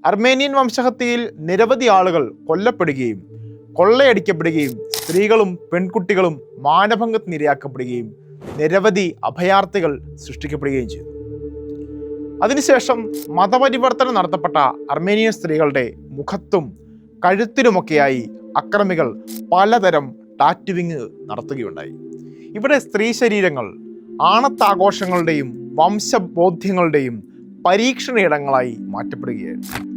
Armenian വംശഹത്യയിൽ നിരവധി ആളുകൾ കൊല്ലപ്പെടുകയും കൊള്ളയടിക്കപ്പെടുകയും സ്ത്രീകളും പെൺകുട്ടികളും മാനഭംഗത്തിനിരയാക്കപ്പെടുകയും നിരവധി അഭയാർത്ഥികൾ സൃഷ്ടിക്കപ്പെടുകയും ചെയ്തു. അതിനുശേഷം മതപരിവർത്തനം നടത്തപ്പെട്ട അർമേനിയൻ സ്ത്രീകളുടെ മുഖത്തും കഴുത്തിലുമൊക്കെയായി അക്രമികൾ പലതരം ടാറ്റുവിങ് നടത്തുകയുണ്ടായി. ഇവിടെ സ്ത്രീ ശരീരങ്ങൾ ആണത്താഘോഷങ്ങളുടെയും വംശബോധ്യങ്ങളുടെയും പരീക്ഷണ ഇടങ്ങളായി മാറ്റപ്പെടുകയായിരുന്നു.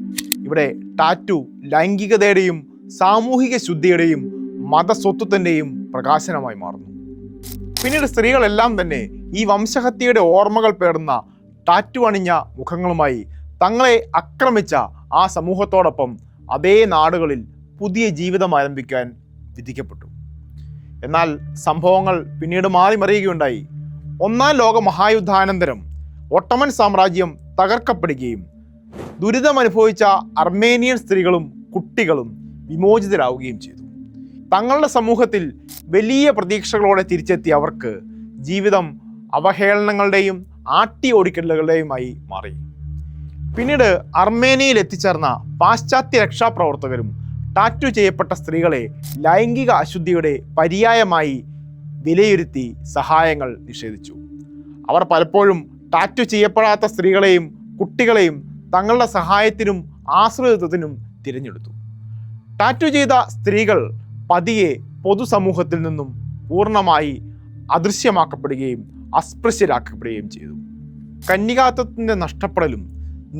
ഇവിടെ ടാറ്റു ലൈംഗികതയുടെയും സാമൂഹിക ശുദ്ധിയുടെയും മതസ്വത്വത്തിൻ്റെയും പ്രകാശനമായി മാറുന്നു. പിന്നീട് സ്ത്രീകളെല്ലാം തന്നെ ഈ വംശഹത്യയുടെ ഓർമ്മകൾ പേറുന്ന ടാറ്റു അണിഞ്ഞ മുഖങ്ങളുമായി തങ്ങളെ ആക്രമിച്ച ആ സമൂഹത്തോടൊപ്പം അതേ നാടുകളിൽ പുതിയ ജീവിതം ആരംഭിക്കാൻ വിധിക്കപ്പെട്ടു. എന്നാൽ സംഭവങ്ങൾ പിന്നീട് മാറിമറിയുകയുണ്ടായി. ഒന്നാം ലോക മഹായുദ്ധാനന്തരം ഒട്ടോമൻ സാമ്രാജ്യം തകർക്കപ്പെടുകയും ദുരിതമനുഭവിച്ച അർമേനിയൻ സ്ത്രീകളും കുട്ടികളും വിമോചിതരാവുകയും ചെയ്തു. തങ്ങളുടെ സമൂഹത്തിൽ വലിയ പ്രതീക്ഷകളോടെ തിരിച്ചെത്തിയ അവർക്ക് ജീവിതം അവഹേളനങ്ങളുടെയും ആട്ടിയോടിക്കലുകളുടെയുമായി മാറി. പിന്നീട് അർമേനിയയിൽ എത്തിച്ചേർന്ന പാശ്ചാത്യ രക്ഷാപ്രവർത്തകരും ടാറ്റു ചെയ്യപ്പെട്ട സ്ത്രീകളെ ലൈംഗിക അശുദ്ധിയുടെ പര്യായമായി വിലയിരുത്തി സഹായങ്ങൾ നിഷേധിച്ചു. അവർ പലപ്പോഴും ടാറ്റു ചെയ്യപ്പെടാത്ത സ്ത്രീകളെയും കുട്ടികളെയും തങ്ങളുടെ സഹായത്തിനും ആശ്രിതത്വത്തിനും തിരഞ്ഞെടുത്തു. ടാറ്റു ചെയ്ത സ്ത്രീകൾ പതിയെ പൊതുസമൂഹത്തിൽ നിന്നും പൂർണ്ണമായി അദൃശ്യമാക്കപ്പെടുകയും അസ്പൃശ്യരാക്കപ്പെടുകയും ചെയ്തു. കന്യകാത്വത്തിൻ്റെ നഷ്ടപ്പെടലും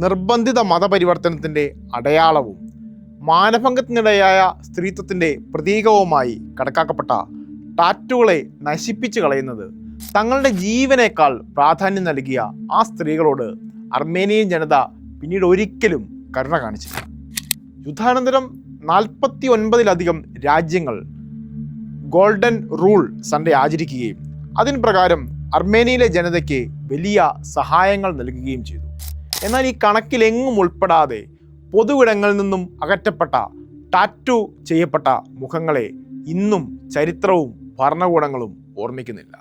നിർബന്ധിത മതപരിവർത്തനത്തിൻ്റെ അടയാളവും മാനഭംഗത്തിനിടയായ സ്ത്രീത്വത്തിൻ്റെ പ്രതീകവുമായി കണക്കാക്കപ്പെട്ട ടാറ്റുകളെ നശിപ്പിച്ചു കളയുന്നത് തങ്ങളുടെ ജീവനേക്കാൾ പ്രാധാന്യം നൽകിയ ആ സ്ത്രീകളോട് അർമേനിയൻ ജനത പിന്നീട് ഒരിക്കലും കരുണ കാണിച്ചില്ല. യുദ്ധാനന്തരം 49-ലധികം രാജ്യങ്ങൾ ഗോൾഡൻ റൂൾ സൺഡേ ആചരിക്കുകയും അതിന് പ്രകാരം അർമേനിയയിലെ ജനതയ്ക്ക് വലിയ സഹായങ്ങൾ നൽകുകയും ചെയ്തു. എന്നാൽ ഈ കണക്കിലെങ്ങും ഉൾപ്പെടാതെ പൊതുവിടങ്ങളിൽ നിന്നും അകറ്റപ്പെട്ട ടാറ്റു ചെയ്യപ്പെട്ട മുഖങ്ങളെ ഇന്നും ചരിത്രവും ഭരണകൂടങ്ങളും ഓർമ്മിക്കുന്നില്ല.